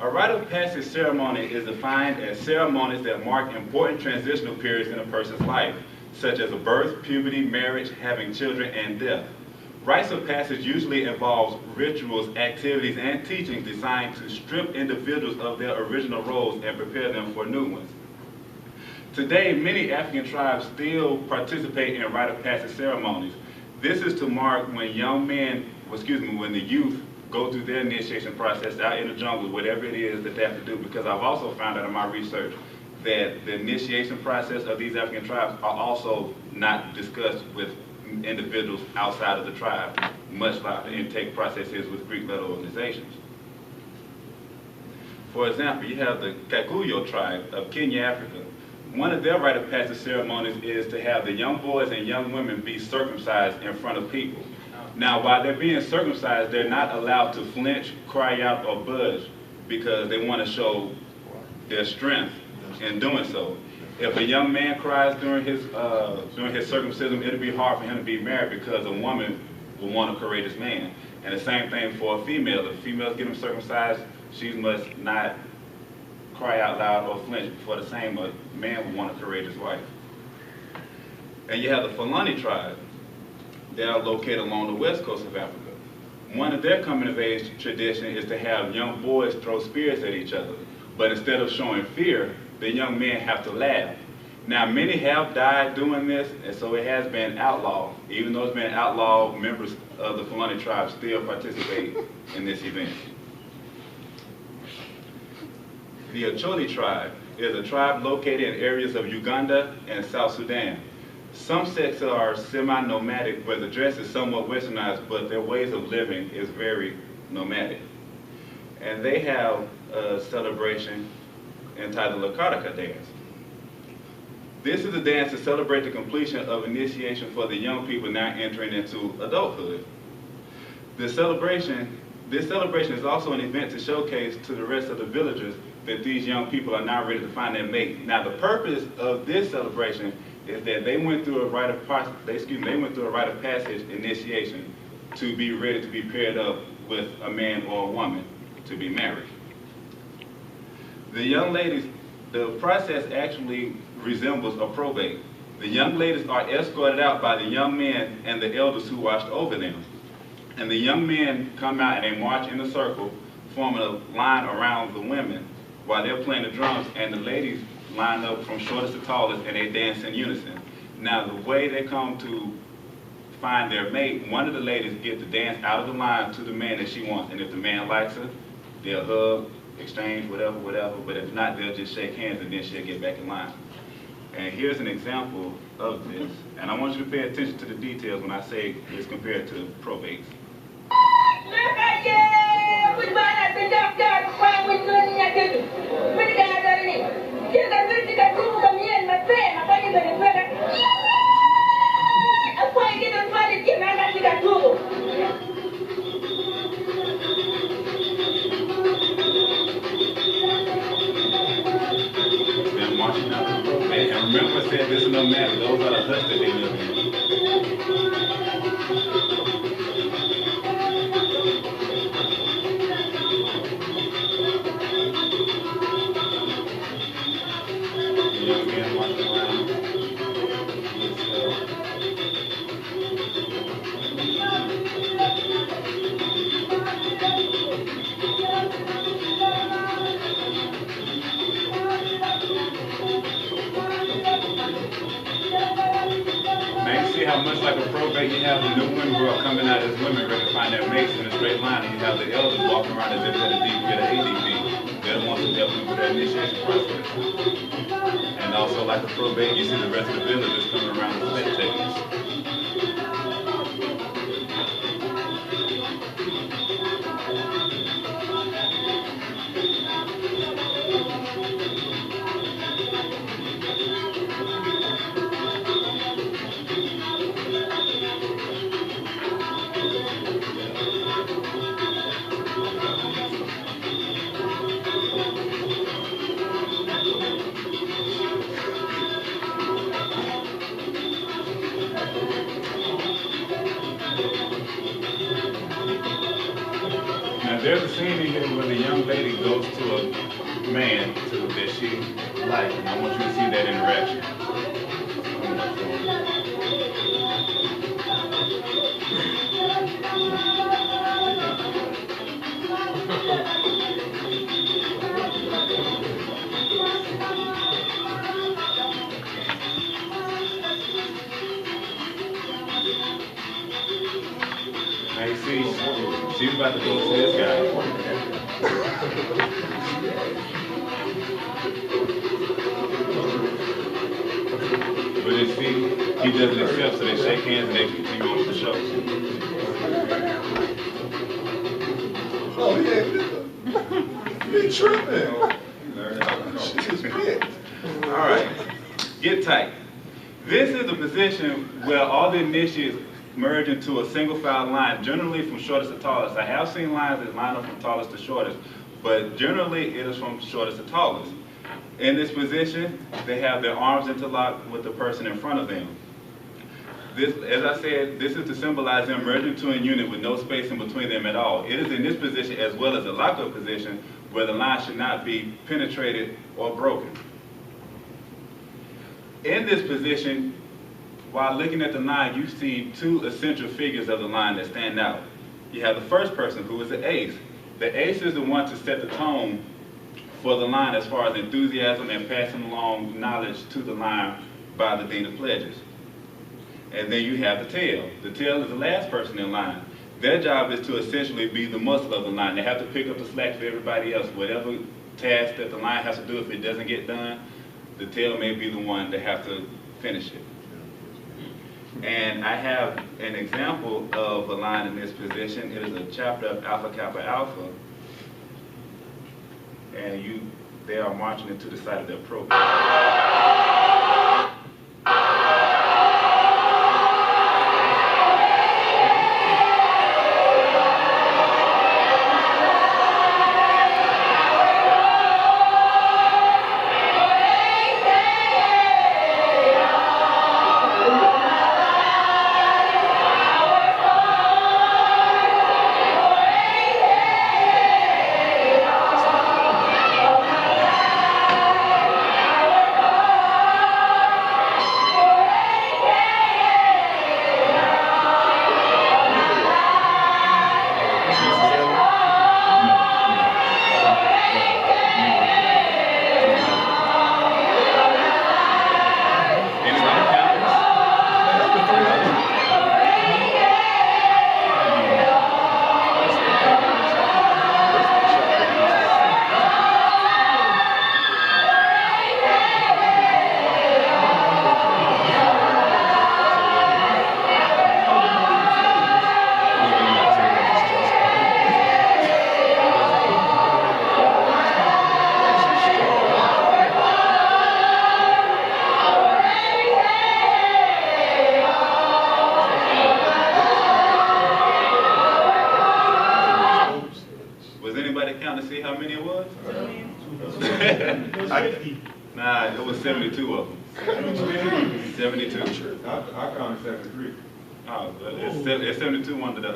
A rite of passage ceremony is defined as ceremonies that mark important transitional periods in a person's life, such as a birth, puberty, marriage, having children, and death. Rites of passage usually involves rituals, activities, and teachings designed to strip individuals of their original roles and prepare them for new ones. Today, many African tribes still participate in rite of passage ceremonies. This is to mark when when the youth go through their initiation process out in the jungle, whatever it is that they have to do, because I've also found out in my research that the initiation process of these African tribes are also not discussed with individuals outside of the tribe, much like the intake process is with Greek-led organizations. For example, you have the Kikuyu tribe of Kenya, Africa. One of their rite of passage ceremonies is to have the young boys and young women be circumcised in front of people. Now, while they're being circumcised, they're not allowed to flinch, cry out, or budge because they want to show their strength in doing so. If a young man cries during his circumcision, it'll be hard for him to be married because a woman will want a courageous man. And the same thing for a female. If females get them circumcised, she must not cry out loud or flinch before the same man would want a courageous wife. And you have the Fulani tribe. They are located along the west coast of Africa. One of their coming of age tradition is to have young boys throw spears at each other. But instead of showing fear, the young men have to laugh. Now, many have died doing this, and so it has been outlawed. Even though it's been outlawed, members of the Fulani tribe still participate in this event. The Acholi tribe is a tribe located in areas of Uganda and South Sudan. Some sects are semi-nomadic, where the dress is somewhat westernized, but their ways of living is very nomadic. And they have a celebration entitled the Karaka dance. This is a dance to celebrate the completion of initiation for the young people now entering into adulthood. This celebration is also an event to showcase to the rest of the villagers that these young people are now ready to find their mate. Now, the purpose of this celebration is that they went through a rite of passage initiation to be ready to be paired up with a man or a woman to be married. The process actually resembles a probate. The young ladies are escorted out by the young men and the elders who watched over them. And the young men come out and they march in a circle, forming a line around the women while they're playing the drums, and the ladies line up from shortest to tallest and they dance in unison. Now, the way they come to find their mate, one of the ladies gets to dance out of the line to the man that she wants, and if the man likes her, they'll hug, exchange, whatever, but if not, they'll just shake hands and then she'll get back in line. And here's an example of this, and I want you to pay attention to the details when I say it's compared to probates. They're marching out to the probate. And remember I said this is no matter, those are the huts that they live in. Young man walking around. Now you see how much like a probate you have the new women who are coming out as women ready to find their mates in a straight line, and you have the elders walking around as if they're the DP or the ADP. They're the ones who help them with their initiation process. And also like a probate, you see the rest of the villagers coming around as spectators. scene in here where the young lady goes to a man that she likes, and I want you to see that interaction. Now you see, she's about to go to this guy. But you see, he doesn't accept, so they shake hands and they continue on with the show. Oh, yeah, he tripping. She was picked. All right, get tight. This is a position where all the initiates merge into a single file line, generally from shortest to tallest. I have seen lines that line up from tallest to shortest, but generally it is from shortest to tallest. In this position, they have their arms interlocked with the person in front of them. This, as I said, this is to symbolize them merging to a unit with no space in between them at all. It is in this position, as well as a lockup position, where the line should not be penetrated or broken. In this position, while looking at the line, you see two essential figures of the line that stand out. You have the first person, who is the ace. The ace is the one to set the tone for the line as far as enthusiasm and passing along knowledge to the line by the Dean of Pledges. And then you have the tail. The tail is the last person in line. Their job is to essentially be the muscle of the line. They have to pick up the slack for everybody else. Whatever task that the line has to do, if it doesn't get done, the tail may be the one that have to finish it. And I have an example of a line in this position. It is a chapter of Alpha Kappa Alpha. And they are marching into the side of their program. To see how many it was? Nah, it was 72 of them. 72. I counted 73. Oh, it's 72 under the